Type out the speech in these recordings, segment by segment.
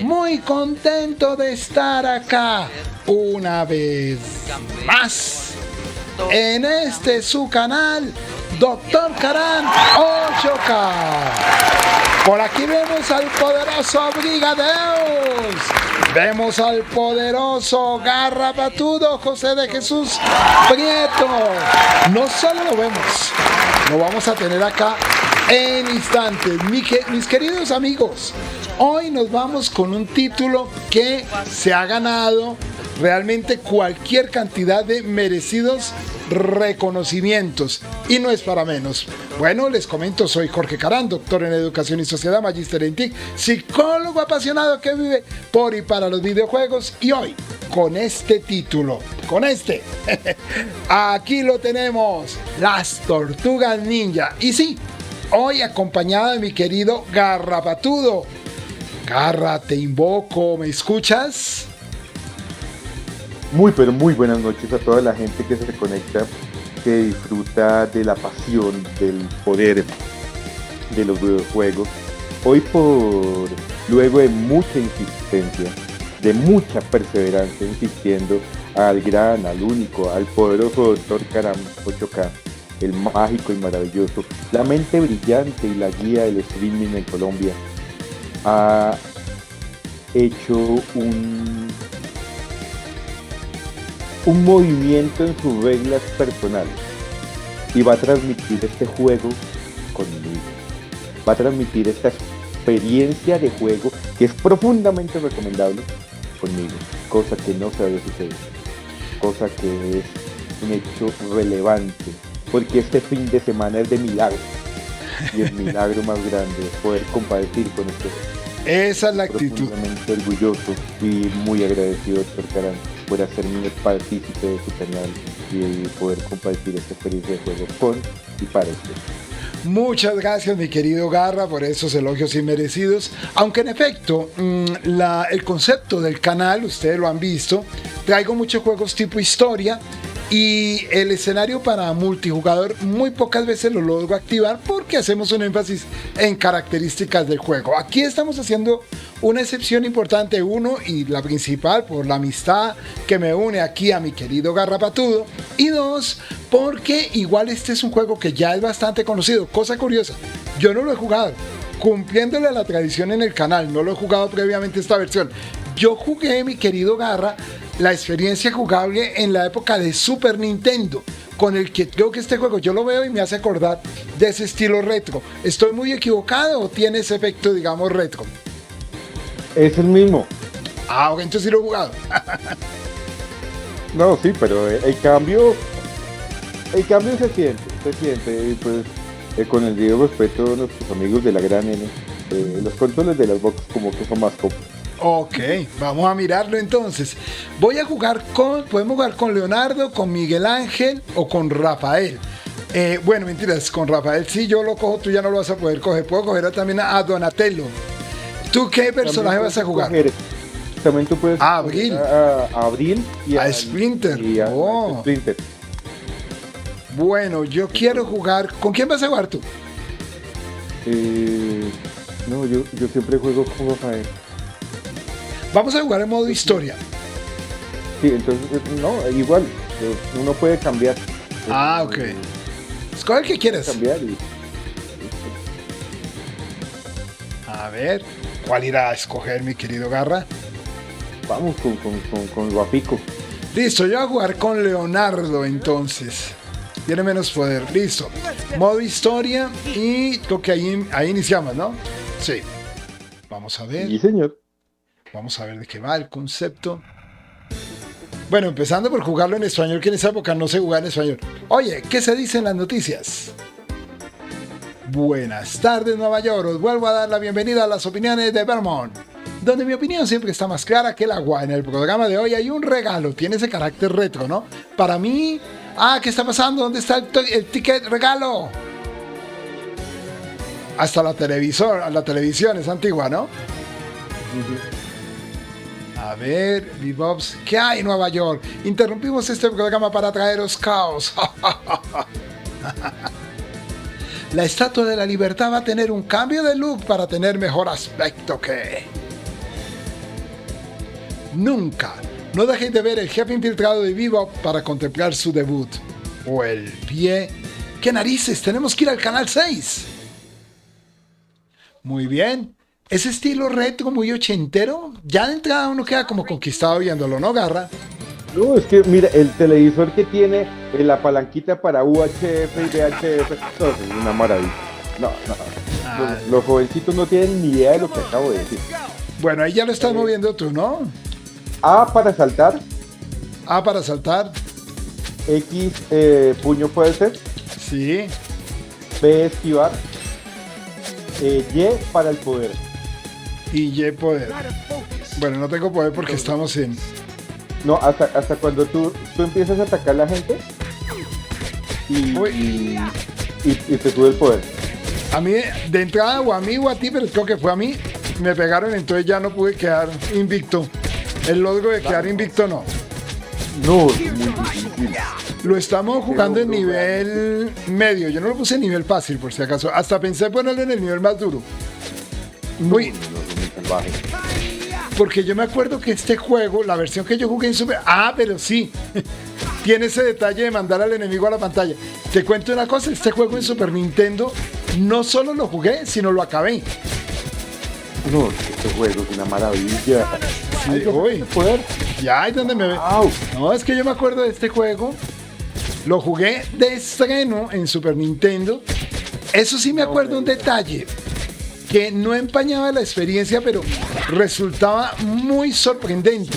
Muy contento de estar acá una vez más en este su canal Dr. Karan 8K. Por aquí vemos al poderoso Brigadeus, vemos al poderoso Garrapatudo José de Jesús Prieto. No solo lo vemos, lo vamos a tener acá en instantes. Mis queridos amigos, hoy nos vamos con un título que se ha ganado realmente cualquier cantidad de merecidos reconocimientos, y no es para menos. Bueno, les comento, soy Jorge Karan, doctor en Educación y Sociedad, magíster en TIC, psicólogo apasionado que vive por y para los videojuegos, y hoy, con este título, aquí lo tenemos, Las Tortugas Ninja. Y sí, hoy acompañado de mi querido Garrapatudo. Garra, te invoco, ¿me escuchas? Muy, pero muy buenas noches a toda la gente que se conecta, que disfruta de la pasión, del poder de los videojuegos. Hoy, luego de mucha insistencia, de mucha perseverancia, insistiendo al único, al poderoso Dr. Karan 8K, el mágico y maravilloso, la mente brillante y la guía del streaming en Colombia, ha hecho un movimiento en sus reglas personales y va a transmitir este juego conmigo. Va a transmitir esta experiencia de juego que es profundamente recomendable conmigo, cosa que no se había sucedido, cosa que es un hecho relevante, porque este fin de semana es de milagro, y el milagro más grande es poder compartir con ustedes. Esa es la actitud. Profundamente orgulloso y muy agradecido, Dr. Karan, por hacerme partícipe de su canal y poder compartir esta experiencia de juego con y para usted. Muchas gracias, mi querido Garra, por esos elogios inmerecidos. Aunque en efecto, el concepto del canal, ustedes lo han visto, traigo muchos juegos tipo historia, y el escenario para multijugador muy pocas veces lo logro activar porque hacemos un énfasis en características del juego. Aquí estamos haciendo una excepción importante, uno, y la principal, por la amistad que me une aquí a mi querido Garrapatudo, y dos, porque igual este es un juego que ya es bastante conocido. Cosa curiosa, yo no lo he jugado, cumpliéndole a la tradición en el canal, no lo he jugado previamente esta versión. Yo jugué, mi querido Garra, la experiencia jugable en la época de Super Nintendo, con el que creo que este juego yo lo veo y me hace acordar de ese estilo retro. ¿Estoy muy equivocado o tiene ese efecto, digamos, retro? Es el mismo. Ah, ok, entonces sí lo he jugado. No, sí, pero el cambio se siente, y pues con el debido respeto de nuestros amigos de la gran N, los controles de las boxes como que son más cómodos. Ok, vamos a mirarlo entonces. Podemos jugar con Leonardo, con Miguel Ángel o con Rafael. Bueno, mentiras, con Rafael sí, yo lo cojo, tú ya no lo vas a poder coger. Puedo coger también a Donatello. ¿Tú qué personaje vas a jugar? También tú puedes a Abril. A Abril y a Splinter. Y a Splinter. Bueno, yo quiero jugar. ¿Con quién vas a jugar tú? No, yo siempre juego con Rafael. Vamos a jugar en modo historia. Sí, entonces, no, igual, uno puede cambiar. Ah, ok. Escoge el que quieras. Cambiar y... A ver, ¿cuál irá a escoger, mi querido Garra? Vamos con Guapico. Listo, yo voy a jugar con Leonardo entonces. Tiene menos poder, listo. Modo historia y creo que ahí iniciamos, ¿no? Sí. Vamos a ver. Sí, señor. Vamos a ver de qué va el concepto. Bueno, empezando por jugarlo en español, que en esa época no se jugaba en español. Oye, ¿qué se dice en las noticias? Buenas tardes, Nueva York. Os vuelvo a dar la bienvenida a las opiniones de Vermont, donde mi opinión siempre está más clara que el agua. En el programa de hoy hay un regalo, tiene ese carácter retro, ¿no? Para mí... ¿qué está pasando? ¿Dónde está el ticket regalo? Hasta la televisión es antigua, ¿no? A ver, Bebop's, ¿qué hay en Nueva York? Interrumpimos este programa para traeros caos. la Estatua de la Libertad va a tener un cambio de look para tener mejor aspecto que nunca. No dejen de ver el jefe infiltrado de Bebop para contemplar su debut. O el pie. ¡Qué narices! Tenemos que ir al canal 6. Muy bien. Ese estilo retro, muy ochentero. Ya de entrada uno queda como conquistado viéndolo, ¿no, Garra? No, es que mira, el televisor que tiene la palanquita para UHF y VHF, no, es una maravilla. No. Los jovencitos no tienen ni idea de lo que acabo de decir. Bueno, ahí ya lo estás moviendo tú, ¿no? A para saltar. A para saltar. X, puño puede ser. Sí. B, esquivar. Y para el poder. Y Y poder. Bueno, no tengo poder porque estamos en... No, hasta cuando tú empiezas a atacar a la gente y te sube el poder. A mí, de entrada, o a mí o a ti, pero creo que fue a mí, me pegaron, entonces ya no pude quedar invicto. El logro de quedar invicto no. No, es muy difícil. Lo estamos jugando en nivel medio. Yo no lo puse en nivel fácil, por si acaso. Hasta pensé ponerlo en el nivel más duro. Uy. No, salvaje. Porque yo me acuerdo que este juego, la versión que yo jugué en Super... Ah, pero sí. Tiene ese detalle de mandar al enemigo a la pantalla. Te cuento una cosa, este juego en Super Nintendo no solo lo jugué, sino lo acabé. No, este juego es una maravilla. Sí, uy. Poder. Ya, ahí donde me ve. Wow. No, es que yo me acuerdo de este juego. Lo jugué de estreno en Super Nintendo. Eso sí me acuerdo un detalle que no empañaba la experiencia, pero resultaba muy sorprendente.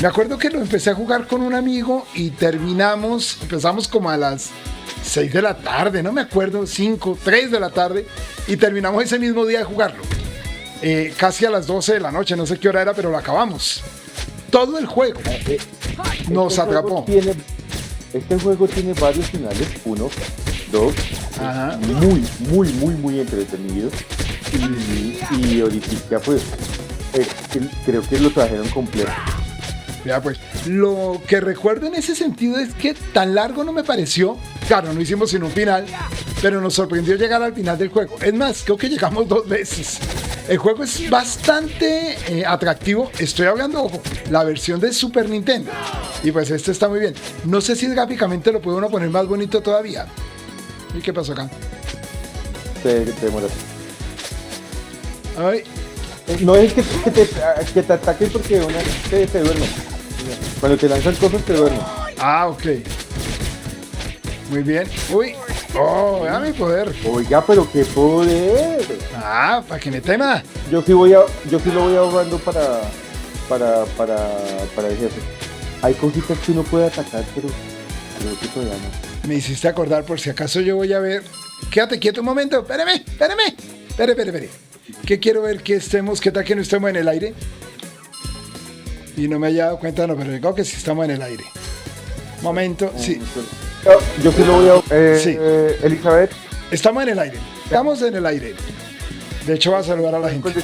Me acuerdo que lo empecé a jugar con un amigo y empezamos como a las 6 de la tarde, no me acuerdo, 5, 3 de la tarde, y terminamos ese mismo día de jugarlo. Casi a las 12 de la noche, no sé qué hora era, pero lo acabamos. Todo el juego nos atrapó. Este juego tiene varios finales, 1, 2, muy entretenido. Y ahorita pues creo que lo trajeron completo. Ya pues, lo que recuerdo en ese sentido es que tan largo no me pareció. Claro, no hicimos sino un final, pero nos sorprendió llegar al final del juego. Es más, creo que llegamos 2 veces. El juego es bastante atractivo. Estoy hablando, ojo, la versión de Super Nintendo. Y pues este está muy bien. No sé si gráficamente lo puede uno poner más bonito todavía. ¿Y qué pasó acá? Te demoras. Ay. No es que te ataquen porque te duermen. Cuando te lanzan cosas te duermen. Ah, ok. Muy bien. Uy. Oh, vea mi poder. Oiga, pero qué poder. Ah, para que me tema. Yo sí lo voy ahorrando para el jefe. Hay cositas que uno puede atacar, pero creo que todavía no. Me hiciste acordar, por si acaso yo voy a ver. Quédate quieto un momento. Espérame. Espere. ¿Qué quiero ver que estemos? ¿Qué tal que no estemos en el aire? Y no me haya dado cuenta, no, pero digo que sí estamos en el aire. Momento, sí. Yo sí lo voy a... sí. Elizabeth. Estamos en el aire. Estamos en el aire. De hecho, va a saludar a la gente. Si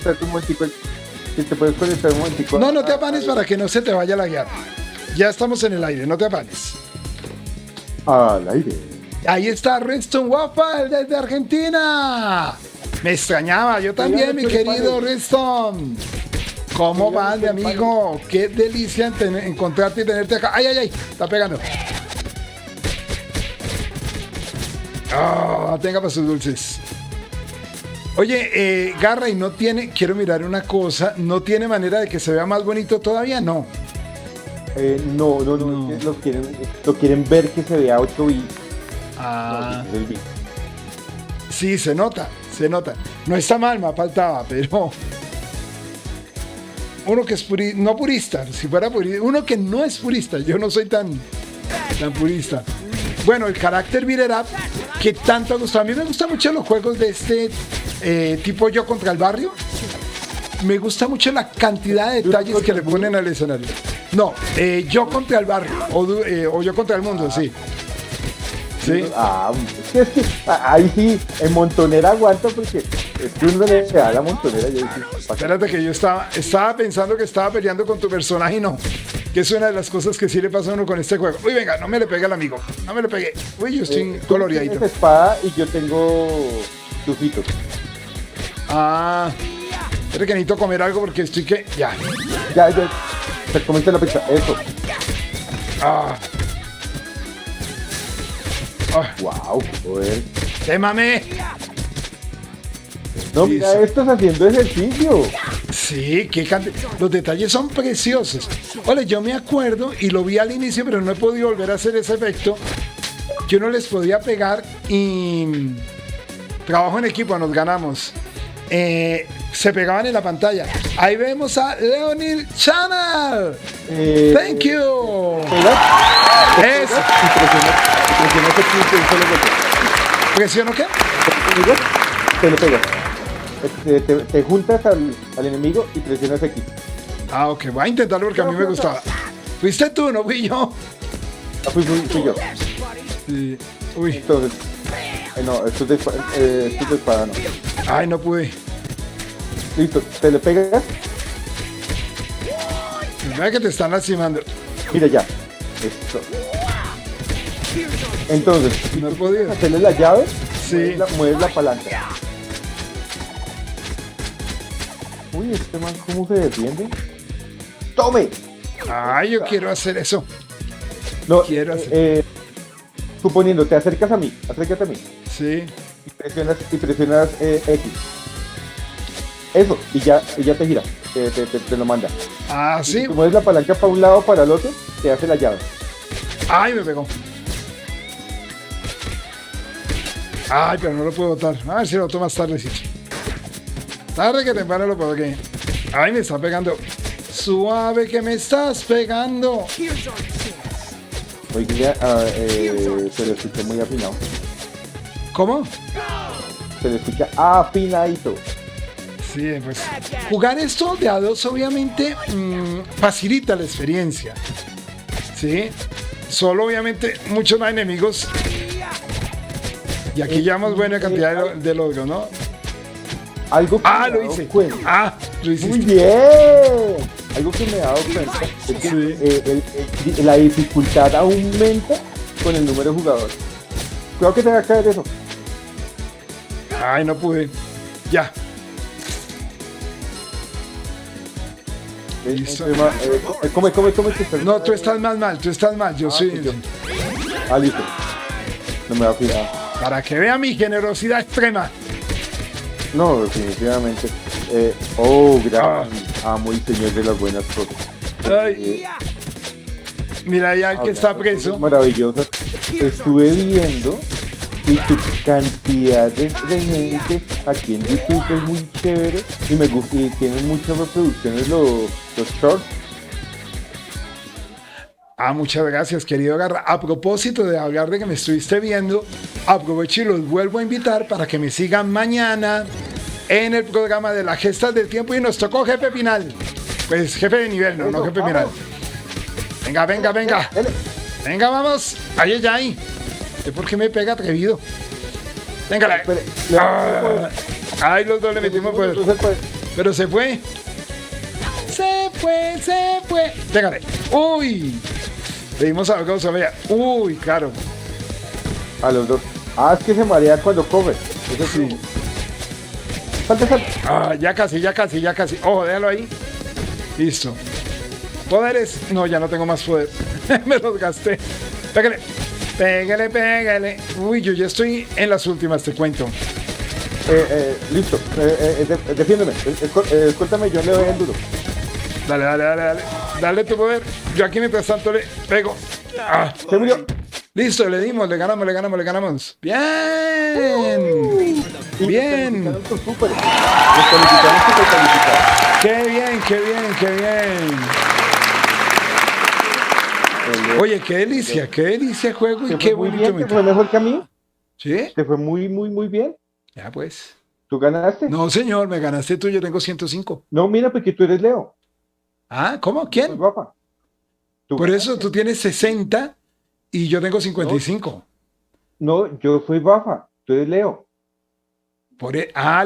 te puedes conectar un momentico. No te apanes para que no se te vaya la guiar. Ya estamos en el aire, no te apanes. Al aire. Ahí está Reston Waffle desde Argentina. Me extrañaba, yo también, mi querido Reston. ¿Cómo va, mi amigo? Qué delicia encontrarte y tenerte acá. ¡Ay! Está pegando. Tenga para sus dulces. Oye, Garra, y no tiene, quiero mirar una cosa, ¿no tiene manera de que se vea más bonito todavía? No. No. Es que lo quieren ver que se vea 8 bits. Sí, se nota. No está mal, me faltaba, pero uno que es no purista, si fuera purista, uno que no es purista, yo no soy tan purista. Bueno, el carácter beat it up que tanto ha gustado. A mí me gustan mucho los juegos de este tipo Yo contra el barrio. Me gusta mucho la cantidad de detalles que le ponen al escenario. No, Yo contra el barrio o Yo contra el mundo, sí. ¿Sí? Es que ahí sí, en montonera aguanta porque es que uno le da la montonera. Espérate que yo estaba pensando que estaba peleando con tu personaje y no. que es una de las cosas que sí le pasa a uno con este juego. Uy, venga, no me le pegue al amigo. No me le pegue. Uy, yo estoy coloreadito. Tienes espada y yo tengo tufitos. Ah, espera que necesito comer algo porque estoy que... Ya. Ya. Se comiste la pizza. Eso. Ah. Wow, joder. ¡Quémame! No, mira, Listo. estás haciendo ejercicio. Sí, los detalles son preciosos. Ole, yo me acuerdo y lo vi al inicio, pero no he podido volver a hacer ese efecto. Que uno les podía pegar y trabajo en equipo, nos ganamos. Se pegaban en la pantalla. Ahí vemos a Leonil Channel. Thank you. Eso. Presiona ese punto y solo golpe. ¿Presiono qué? Te lo pegas. Te juntas al enemigo y presionas X. Ah, ok, voy a intentarlo porque a mí me gustaba. Fuiste tú, no fui yo. Ah, fui yo. Sí. Uy. Entonces, no, esto es de espada, no. Ay, no pude. Listo, te le pegas. Mira que te están lastimando. Mira ya. Esto. Entonces, si No he tú podido. quieres hacerle la llave, Sí. mueves la palanca. Uy, este man, ¿cómo se defiende? ¡Tome! Ay, yo quiero hacer eso. No, Quiero hacer. suponiendo, te acercas a mí, acércate a mí. Sí. Y presionas X. Eso, y ya te gira, te lo manda. Ah, Si sí. tú mueves la palanca para un lado o para el otro, te hace la llave. Ay, me pegó. Ay, pero no lo puedo botar. A ver si lo tomas tarde, sí. Tarde que temprano lo puedo que. Ay, me está pegando. Suave que me estás pegando. Oiga, se lo escucha muy afinado. ¿Cómo? Se le escucha afinadito. Sí, pues jugar esto de a dos obviamente facilita la experiencia. Sí. Solo obviamente muchos más enemigos. Y aquí llevamos buena cantidad de logros, ¿no? Algo que Ah, me he lo dado hice. cuenta. Ah, lo Muy hiciste. bien. Algo que me he dado cuenta es que Sí. la dificultad aumenta con el número de jugadores. Creo que te va a caer eso. Ay, no pude. Ya. Listo. Come, que estás- No, tú estás más mal, tú estás mal. Yo soy. sí, yo. Ah, listo. No me va a fijar. Para que vea mi generosidad extrema. No, definitivamente. Gracias. Amo y señor de las buenas cosas. Ay. Mira ya el que está preso. Maravillosas. Estuve viendo y tu cantidad de gente aquí en YouTube es muy chévere y me gusta y tienen muchas reproducciones los shorts. Ah, muchas gracias, querido Garra. A propósito de hablar de que me estuviste viendo, aprovecho y los vuelvo a invitar para que me sigan mañana en el programa de las gestas del tiempo y nos tocó jefe final. Pues jefe de nivel, no jefe final. Venga. Dale. Venga, vamos. Ahí ya ahí. ¿Por qué me pega atrevido? Venga. Espere, Ay, los dos le metimos poder. Pero se fue. Se fue. Téngale. Uy. Le dimos a Gausa, vea. Uy, claro. A los dos. Es que se marea cuando coge. Eso sí. Salta. Ah, ya casi. Ojo, déjalo ahí. Listo. Poderes. No, ya no tengo más poder. Me los gasté. Pégale. Uy, yo ya estoy en las últimas, te cuento. Listo. Defiéndeme. Cuéntame, yo le doy el duro. Dale. Dale tu poder. Yo aquí mientras tanto le pego. Se murió. Listo, le dimos, le ganamos. Bien. Bien. Nos calificaron súper calificados. Qué bien. Oye, qué delicia juego y Te qué fue muy bonito. bien, te fue mejor que a mí. ¿Sí? Te fue muy bien. Ya pues. ¿Tú ganaste? No, señor, me ganaste tú, yo tengo 105. No, mira, porque tú eres Leo. Ah, ¿cómo? Soy ¿Quién? Rafa. Tú Por eso ganaste. tú tienes 60 y yo tengo 55. No, yo soy Rafa. Tú eres Leo.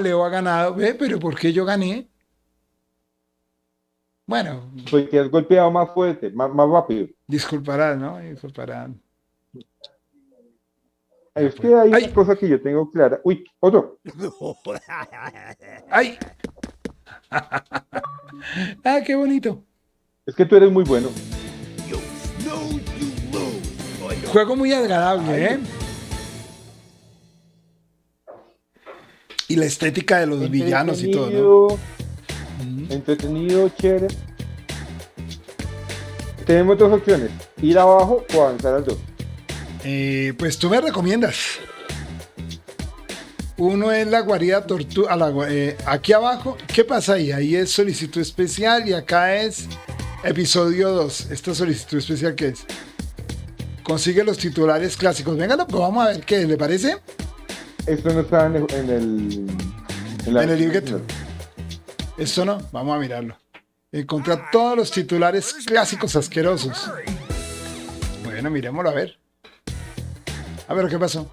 Leo ha ganado. Ve, pero ¿por qué yo gané? Bueno, Porque has golpeado más fuerte, más rápido. disculparán, ¿no? Disculparán. Es que hay ¡Ay! una cosa que yo tengo clara. Uy, otro. ¡Ay! ¡Ah, qué bonito! Es que tú eres muy bueno. Juego muy agradable, ¿eh? Y la estética de los villanos y todo, ¿no? Entretenido, chévere. Tenemos dos opciones: ir abajo o avanzar al 2. Pues tú me recomiendas. Uno es la guarida tortuga. Aquí abajo, ¿qué pasa ahí? Ahí es solicitud especial y acá es episodio 2. Esta solicitud especial, ¿qué es? Consigue los titulares clásicos. Venga, lo probamos a ver qué le parece. Esto no está en el libreto. Esto no, vamos a mirarlo. Encontrar todos los titulares clásicos asquerosos. Bueno, miremoslo a ver. A ver, ¿qué pasó?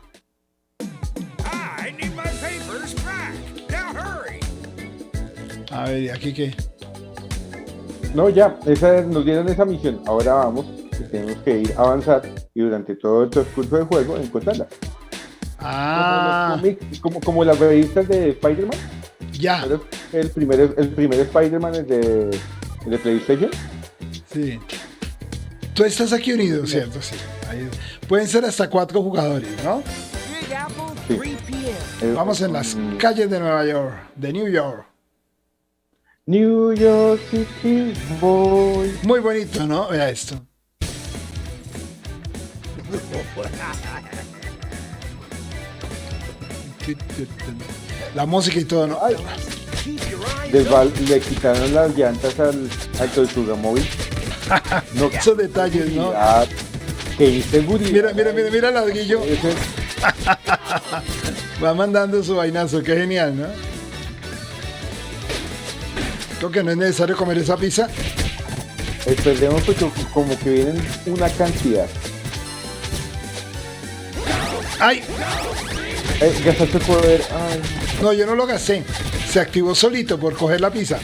A ver, ¿y aquí qué? No, ya, nos dieron esa misión. Ahora vamos, que tenemos que ir a avanzar y durante todo el transcurso del juego encontrarla. Ah, Como las revistas de Spider-Man. ya. El primer Spider-Man es de PlayStation. Sí. Tú estás aquí unido, ¿cierto? Sí. Ahí. Pueden ser hasta 4 jugadores, ¿no? Sí. Vamos en las calles de Nueva York, de New York. New York City Boy. Muy bonito, ¿no? Vea esto. La música y todo, ¿no? Ay. Le quitaron las llantas al Tortuga Móvil. No, esos detalles, ¿no? Qué inseguridad. Mira el ladrillo. Va mandando su vainazo, qué genial, ¿no? Creo que no es necesario comer esa pizza. Esperemos porque como que vienen una cantidad. ¡Ay! Gastaste poder. Ay. No, yo no lo gasté. Se activó solito por coger la pizza.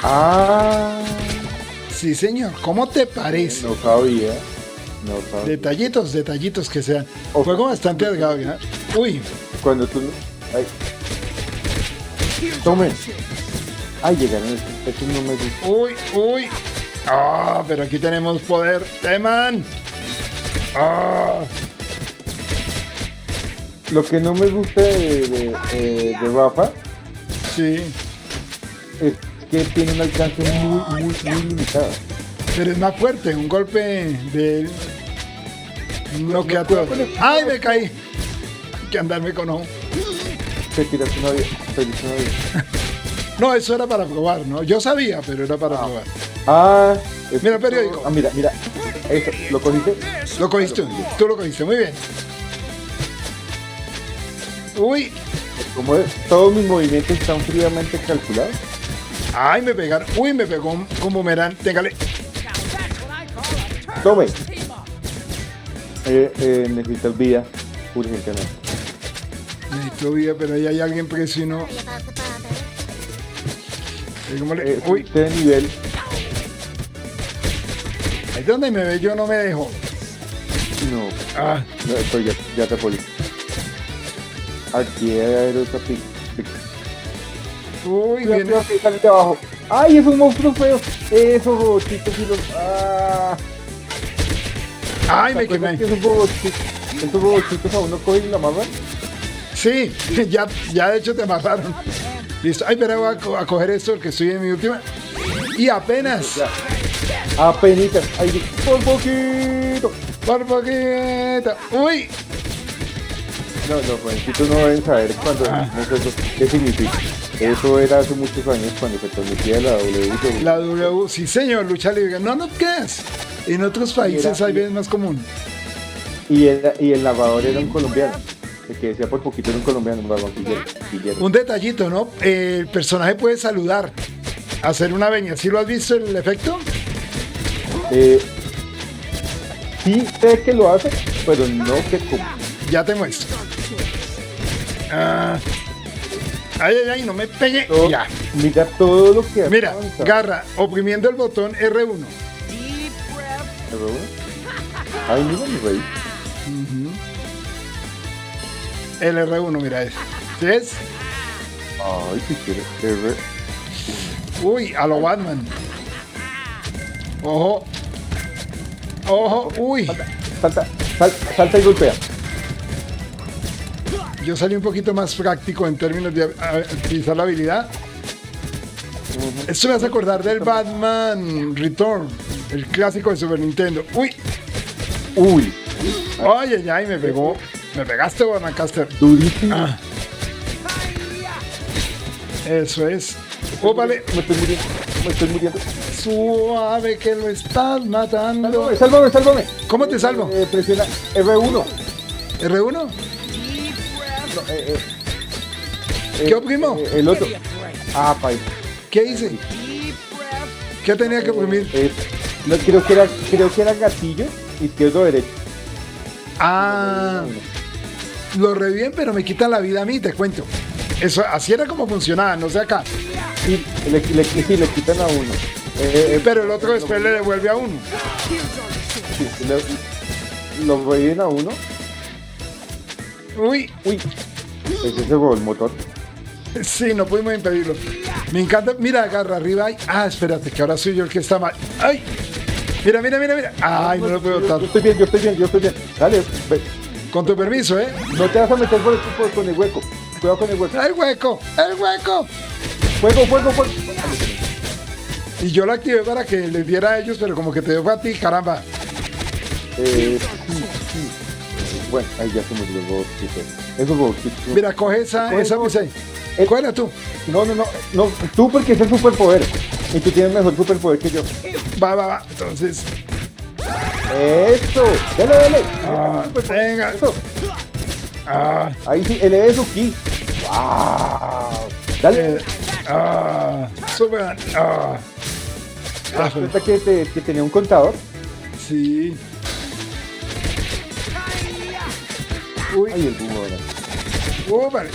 Ah. Sí, señor. ¿Cómo te parece? No sabía. Detallitos que sean. Juego bastante arriesgado, ¿ya? Uy. Cuando tú... Ay. Tomen. Ay, llegaron. Esto no me gusta. Uy. Ah, pero aquí tenemos poder. ¡Teman! Ah. Lo que no me gusta de Rafa, sí, es que tiene un alcance muy limitado. Pero es más fuerte, un golpe de él no queda todo. ¡Ay, me caí! Hay que andarme con ojo. Te tiraste una vida. No, eso era para probar, ¿no? Yo sabía, pero era para probar. Ah, mira el periódico. Ah, mira. Eso, ¿lo cogiste? Lo cogiste, tú lo cogiste, muy bien. Uy. Como todos mis movimientos están fríamente calculados. Ay, me pegaron. Uy, me pegó un boomerang. Téngale. Tome. Necesitas vida urgentemente. Necesito vida, pero ahí hay alguien presionó. Uy, de nivel. Ahí es donde me ve, yo no me dejo. No, estoy ya te poli. Aquí hay otra pica. Uy, viene. De abajo. ¡Ay, es un monstruo feo! Esos robotitos y los... ¡Ay, me quemé! Esos robotitos a uno cogen la amarran. Sí, ya de hecho te amarraron. Listo. Ay, pero voy a coger esto porque estoy en mi última. Y apenas. Apenitas. Ay, por poquito. ¡Uy! No, los jovencitos no deben saber cuando eso, qué significa. Eso era hace muchos años cuando se transmitía la W. La W, sí señor, lucha libre. No creas. En otros países hay veces más común. Y el narrador era un colombiano. El que decía por poquito era un colombiano, un detallito, ¿no? El personaje puede saludar, hacer una veña. ¿Sí lo has visto el efecto? Sí sé que lo hace, pero no sé cómo. Ya te muestro. Ay, no me pegue. Ya. Mira todo lo que Mira, avanza. Garra, oprimiendo el botón R1. ¿R1? Ay, mira mi rey. El R1, mira ese. ¿Sí es? Ay, si quieres R. Uy, a lo Batman. Ojo. Ojo, uy. Salta y golpea. Yo salí un poquito más práctico en términos de utilizar la habilidad. Esto me hace acordar del Batman Return, el clásico de Super Nintendo. Uy. Uy, Ay, ay, ay, me pegó. Me pegaste, Batman Caster. durísimo. Ah. Eso es. Oh, vale. Me estoy muriendo. Me estoy muriendo. Suave que lo estás matando. Sálvame. ¿Cómo te salvo? Presiona R1. ¿R1? No, ¿Qué oprimo? El otro. Ah, país. ¿Qué hice? ¿Qué tenía que oprimir? No, creo que era gatillo, izquierdo o derecho. Ah, lo reviven, pero me quitan la vida a mí, te cuento. Eso, así era como funcionaba, no sé acá. Sí, le quitan a uno. Pero el otro después le devuelve a uno. Sí, lo reviven a uno. Uy, Uy, ese se robó el motor. sí, no pudimos impedirlo. Me encanta. Mira, agarra arriba. Ah, espérate, que ahora soy yo el que está mal. ¡Ay! Mira. Ay, no lo puedo botar. Yo estoy bien. Dale, ve. Con tu permiso, ¿eh? No te vas a meter con el hueco. Cuidado con el hueco. ¡El hueco! Fuego. Y yo lo activé para que les diera a ellos, pero como que te dio a ti, caramba. Sí. Bueno, ahí ya se murió el robot. Eso robot. Mira, coge esa misa. Cógela tú. No, tú porque es el superpoder. Y tú tienes mejor superpoder que yo. Va. Entonces, Eso. Dale. venga. Eso. Ah, Ahí sí, eleve su ki. Wow. Dale. Superman. ¿Te das cuenta que tenía un contador? Sí. Uy, Ay, el búho ahora. vale.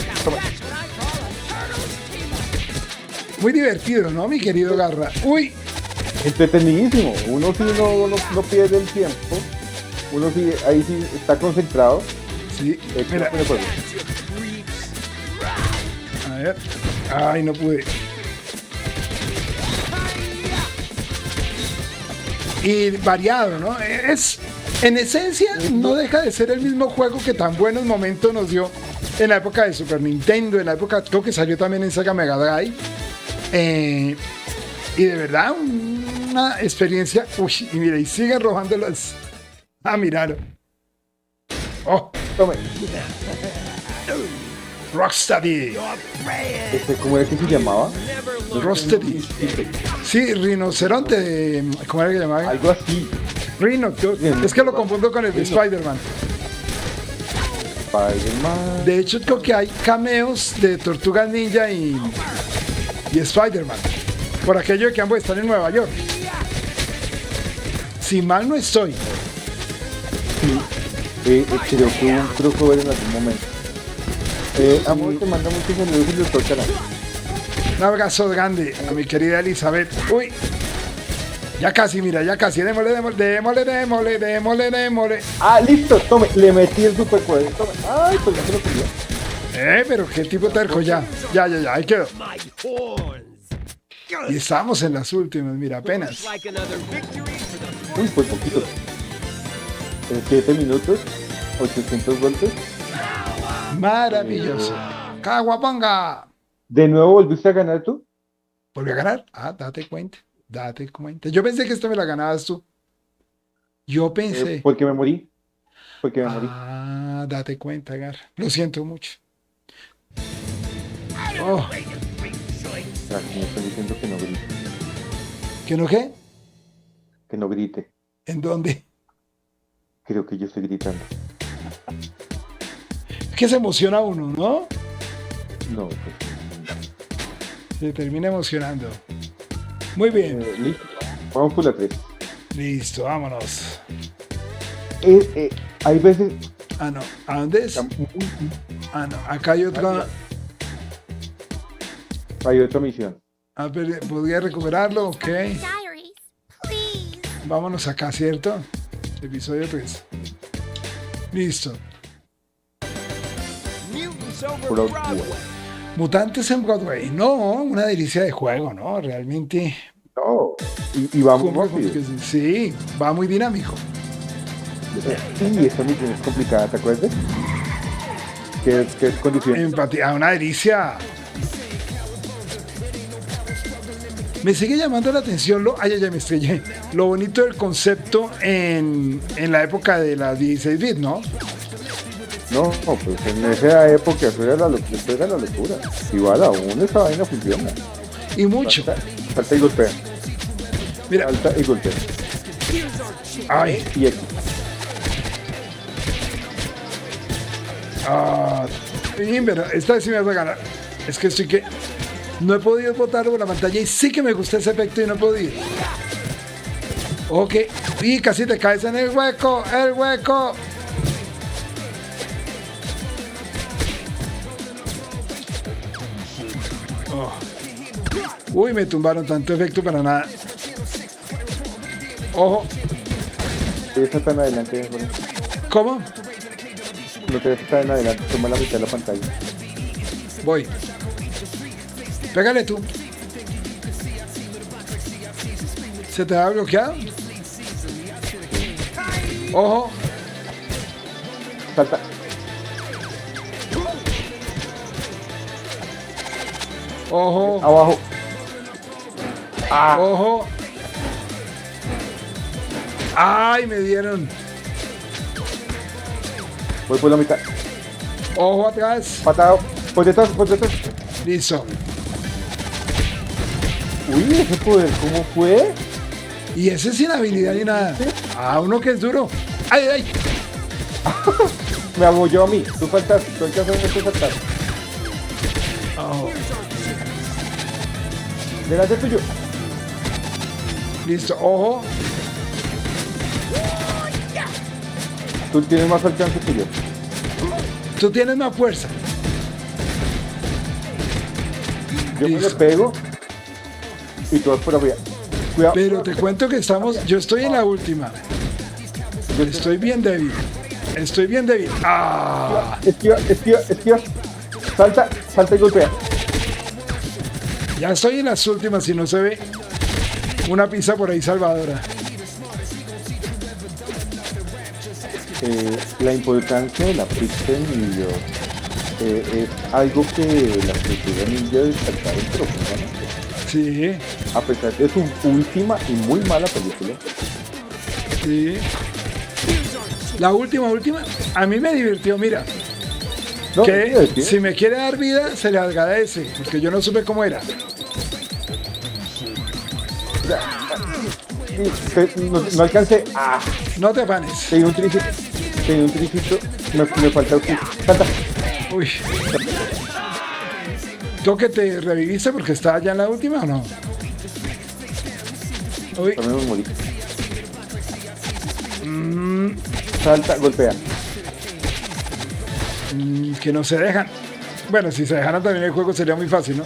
Muy divertido, ¿no, mi querido Garra? Uy, Entretenidísimo. Uno sí no pierde el tiempo. Uno sí, ahí sí está concentrado. sí. Mira, a ver. Ay, no pude. Y variado, ¿no? En esencia, no deja de ser el mismo juego que tan buenos momentos nos dio en la época de Super Nintendo, en la época, creo que salió también en Sega Mega Drive. Y de verdad, una experiencia. Uy, y mira, y siguen robando las. Ah, miraron. Oh, Tome. Rocksteady. ¿Cómo era que se llamaba? Rocksteady. Sí, rinoceronte. ¿Cómo era que llamaba? Algo así. Rhino. Es que lo confundo con el de Spider-Man. Spider-Man. De hecho, creo que hay cameos de Tortugas Ninja y Spider-Man. Por aquello de que ambos están en Nueva York. Si mal no estoy. Creo que hubo un crossover en algún momento. Amor, te manda muchos saludos y los tocará. Un abrazo grande a mi querida Elizabeth. Uy. Ya casi, mira, ya casi. Démosle. Ah, listo, tome, le metí el superpoder. Tome. Ay, pues ya se lo pidió. Pero qué tipo terco ya. Ya, ahí quedó. Y estamos en las últimas, mira, apenas. Uy, pues poquito. 7 minutos, 800 voltios. Maravilloso. Caguaponga. ¿De nuevo volviste a ganar tú? ¿Volvió a ganar? Ah, date cuenta. Yo pensé que esto me la ganabas tú. Yo pensé. Porque me morí. Ah, date cuenta, Gar. Lo siento mucho. Oh, Ah, me están diciendo que no grite. ¿que no qué? Que no grite. ¿En dónde? Creo que yo estoy gritando. Es que se emociona uno, ¿no? No, pues. Se termina emocionando. Muy bien. Listo. Vamos por la 3. Listo, vámonos. Hay veces. Ah, no. ¿A dónde es? Ah, no. Acá hay otra. Hay otra misión. A ver, ¿podría recuperarlo? Ok. Diaries, please. Vámonos acá, ¿cierto? Episodio 3. Listo. Broadway. Mutantes en Broadway. No, una delicia de juego, ¿no? Realmente. No, y vamos cumple con rápido. lo que sí, va muy dinámico. Y esta misión es complicada, ¿te acuerdas? Que es condición. Empatía, una delicia. Me sigue llamando la atención me estrellé. Lo bonito del concepto en la época de las 16 bits, ¿no? No, pues en esa época eso era la locura. Igual aún esa vaina funciona. Y mucho. Salta y golpea. Mira, Salta y golpea. ay, Y X. pero esta vez sí me vas a ganar. Es que estoy que no he podido botarlo por la pantalla y sí que me gusta ese efecto y no he podido. Ok, y casi te caes en el hueco, Oh. Uy, me tumbaron tanto efecto para nada. Ojo, Te ves tan adelante, Jorge. ¿cómo? No te ves tan adelante, toma la mitad de la pantalla. Voy. Pégale tú. ¿Se te ha bloqueado? Ojo. Salta. Ojo. Abajo. Ojo. Ay, me dieron. Voy por la mitad. Ojo atrás. Patado. Por detrás, por detrás. Listo. Uy, ese poder, ¿cómo fue? Y ese sin habilidad ni nada. Uno que es duro. Ay, ay. Me abolló a mí. Tú faltaste, tú alcanzaste a saltar. Oh, Delante tuyo. listo. Ojo. Tú tienes más alcance que yo. Tú tienes más fuerza. Yo me le Listo. pego y tú vas por arriba. Cuidado. Pero te cuento que yo estoy en la última. Yo Estoy bien débil. Estoy bien débil. Esquiva, esquiva, esquiva. Salta, salta y golpea. Ya estoy en las últimas y no se ve una pizza por ahí salvadora. La importancia de la pista en New York es algo que la cultura ninja destacaron profundamente. Sí, A pesar de su última y muy mala película. sí. La última. A mí me divirtió, mira. No, Que sí, si me quiere dar vida, se le agradece. Porque yo no supe cómo era. no alcancé. No te afanes. Tengo un tricito. Me falta un kick. Salta. Uy. ¿Tú que te reviviste porque estaba ya en la última o no? Uy. También me morí. Salta, golpea. Que no se dejan. Bueno, si se dejaran también el juego sería muy fácil, ¿no?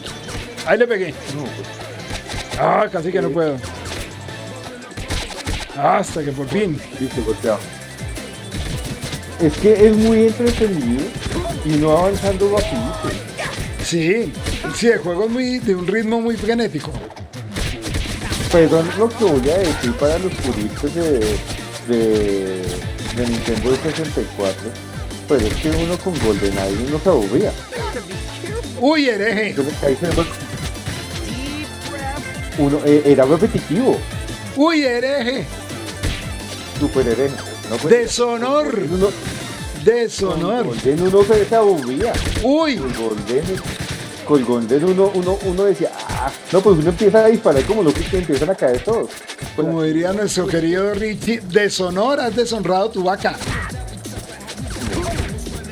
Ahí le pegué. No, pues, Casi que no puedo. Hasta que por fin. listo, golpeado. Es que es muy entretenido y no avanzando rapidito. Sí, el juego es de un ritmo muy frenético. Perdón lo que voy a decir para los puristas de Nintendo 64, pero es que uno con GoldenEye no se aburría. Uy, hereje. Entonces, ahí se ve- uno era repetitivo, Uy, hereje. super hereje. No, pues, Deshonor. uno, Deshonor. Con Golden uno se aburría. Uy. Con Golden uno decía, no, pues uno empieza a disparar como lo que empiezan a caer todos. Pues, Como diría nuestro querido Richie, deshonor, has deshonrado tu vaca.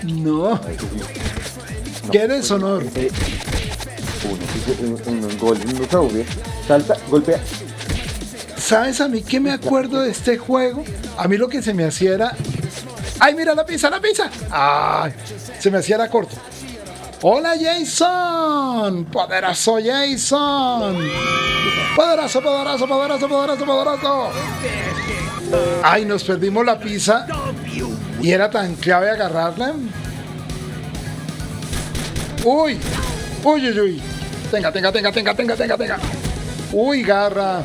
No. ¿Qué deshonor? Uno en Golden no se aburría. Salta, golpea. ¿Sabes a mí qué me acuerdo de este juego? A mí lo que se me hacía era... ¡Ay, mira la pizza, la pizza! ¡Ay! Se me hacía era corto. Hola Jason, poderoso Jason. Poderoso, poderoso, poderoso, poderoso, poderoso. Ay, nos perdimos la pizza. Y era tan clave agarrarla. Uy, uy, uy, uy. Tenga. Uy, garra.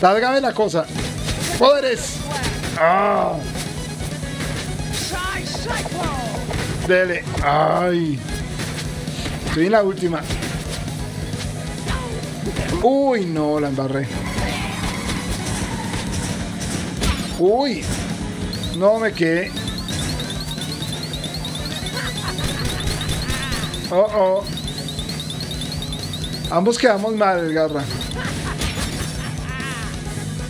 Trágame la cosa. Poderes. Ah. Dele. Ay. Estoy en la última. Uy, no, la embarré. Uy. No me quedé. Oh. Ambos quedamos mal, garra.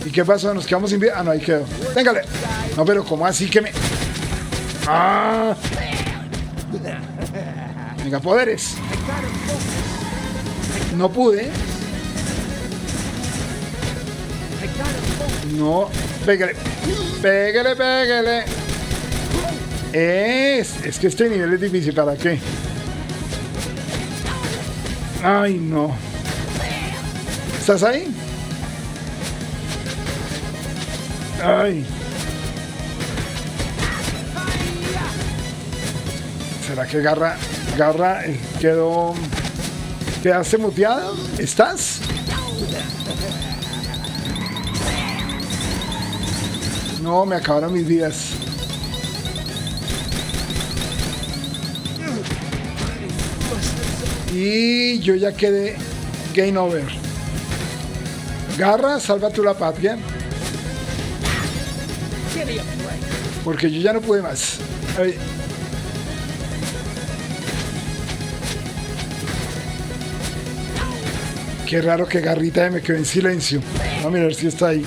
¿Y qué pasó? ¿Nos quedamos sin vida? Ah, no, ahí quedó. Téngale. No, pero ¿cómo así que me...? ¡Ah! Venga, poderes. No pude. No. Pégale. Es que este nivel es difícil. ¿Para qué? Ay, no. ¿Estás ahí? Ay. ¿Será que Garra quedó... ¿Quedaste muteado? ¿Estás? No, me acabaron mis vidas. Y yo ya quedé game over. Garra, salva tú la patria. Porque yo ya no pude más. Ay. Qué raro que Garrita me quedó en silencio. Vamos a mirar si está ahí.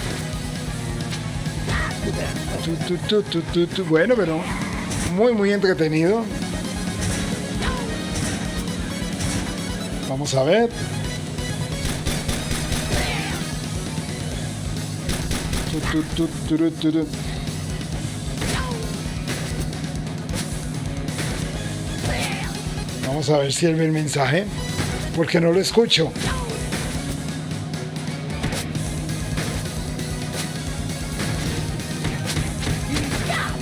Bueno, pero muy entretenido. Vamos a ver. Vamos a ver si él ve el mensaje, porque no lo escucho.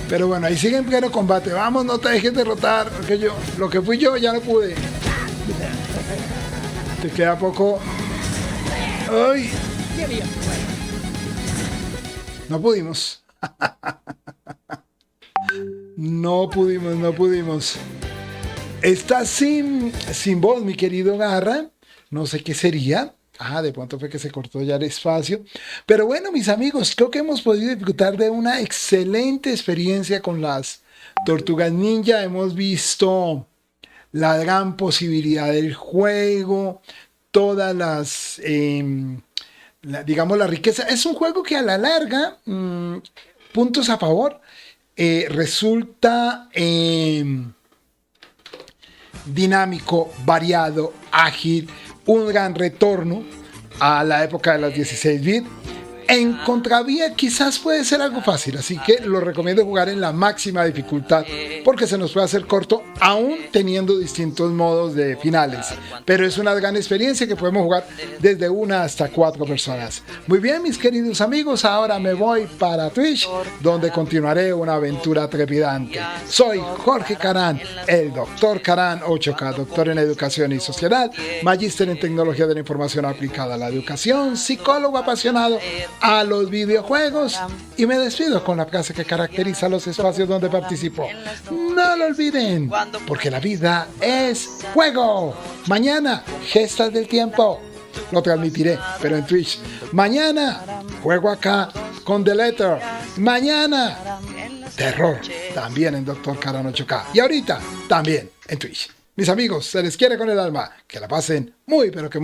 Pero bueno, ahí sigue en pleno combate. Vamos, no te dejes derrotar, porque lo que fui yo ya no pude. Te queda poco. ¡Ay! No pudimos. No pudimos. Está sin voz, mi querido Garra. No sé qué sería. De pronto fue que se cortó ya el espacio. Pero bueno, mis amigos, creo que hemos podido disfrutar de una excelente experiencia con las Tortugas Ninja. Hemos visto la gran posibilidad del juego, todas las, digamos, la riqueza. Es un juego que a la larga, puntos a favor, resulta dinámico, variado, ágil, un gran retorno a la época de las 16 bits. En contravía quizás puede ser algo fácil, así que lo recomiendo jugar en la máxima dificultad porque se nos puede hacer corto aún teniendo distintos modos de finales, pero es una gran experiencia que podemos jugar desde 1 hasta 4 personas. Muy bien, mis queridos amigos, ahora me voy para Twitch, donde continuaré una aventura trepidante. Soy Jorge Caran, el Dr. Caran 8K, doctor en educación y sociedad, magíster en tecnología de la información aplicada a la educación, psicólogo apasionado a los videojuegos, y me despido con la frase que caracteriza los espacios donde participo. No lo olviden, porque la vida es juego. Mañana, Gestas del Tiempo. Lo transmitiré, pero en Twitch. Mañana, juego acá con The Letter. Mañana, terror, también en Dr. Caran 8K. Y ahorita, también en Twitch. Mis amigos, se les quiere con el alma. Que la pasen muy, pero que muy